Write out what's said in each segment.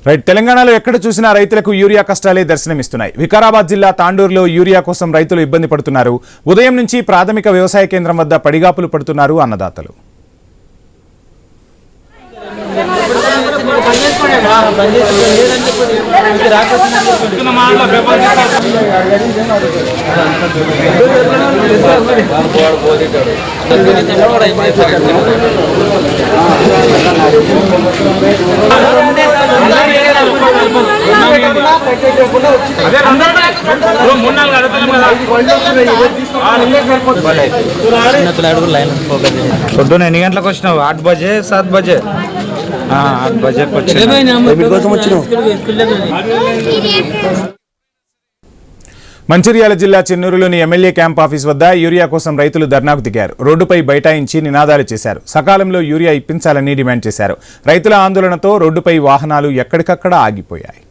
Right తెలంగాణలో ఎక్కడ చూసినా రైతులకు యూరియా కష్టాలే దర్శనమిస్తున్నాయి. వికారాబాద్ జిల్లా తాండూరులో యూరియా కోసం రైతులు ఇబ్బంది పడుతున్నారు. ఉదయం నుంచి ప్రాథమిక వ్యవసాయ కేంద్రం వద్ద పడిగాపులు పడుతున్నారు అన్నదాతలు. పొద్దున్న ఎన్ని గంటలకు వచ్చినావు? 8 बजे 7 बजे 8 बजे మంచిర్యాల జిల్లా చెన్నూరులోని ఎమ్మెల్యే క్యాంప్ ఆఫీస్ వద్ద యూరియా కోసం రైతులు ధర్నాకు దిగారు. రోడ్డుపై బైఠాయించి నినాదాలు చేశారు. సకాలంలో యూరియా ఇప్పించాలని డిమాండ్ చేశారు. రైతుల ఆందోళనతో రోడ్డుపై వాహనాలు ఎక్కడికక్కడ ఆగిపోయాయి.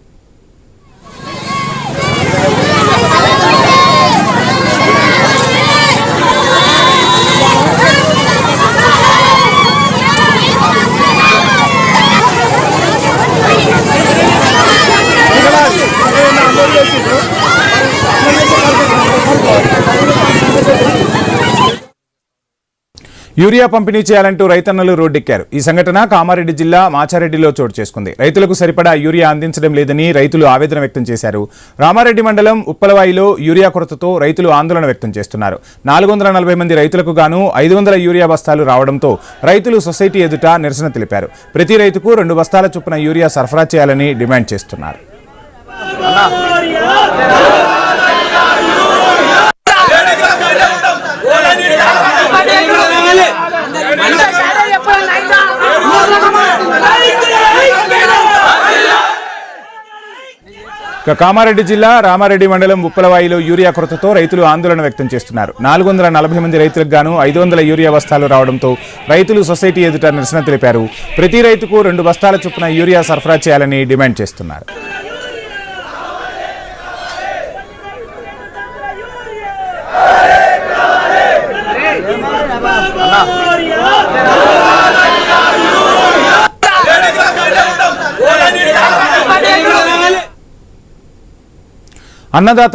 యూరియా పంపిణీ చేయాలంటూ రైతన్నలు రోడ్డెక్కారు. ఈ సంఘటన కామారెడ్డి జిల్లా మాచారెడ్డిలో చోటు చేసుకుంది. రైతులకు సరిపడా యూరియా అందించడం లేదని రైతులు ఆవేదన వ్యక్తం చేశారు. రామారెడ్డి మండలం ఉప్పలవాయిలో యూరియా కొరతతో రైతులు ఆందోళన వ్యక్తం చేస్తున్నారు. 440 మంది రైతులకు గాను 500 యూరియా బస్తాలు రావడంతో రైతులు సొసైటీ ఎదుట నిరసన తెలిపారు. ప్రతి రైతుకు 2 బస్తాల చొప్పున యూరియా సరఫరా చేయాలని డిమాండ్ చేస్తున్నారు. కామారెడ్డి జిల్లా రామారెడ్డి మండలం ఉప్పలవాయిలో యూరియా కొరతతో రైతులు ఆందోళన వ్యక్తం చేస్తున్నారు. 440 మంది రైతులకు గాను 500 యూరియా బస్తాలు రావడంతో రైతులు సొసైటీ ఎదుట నిరసన తెలిపారు. ప్రతి రైతుకు 2 బస్తాల చొప్పున యూరియా సరఫరా చేయాలని డిమాండ్ చేస్తున్నారు. అన్నదాత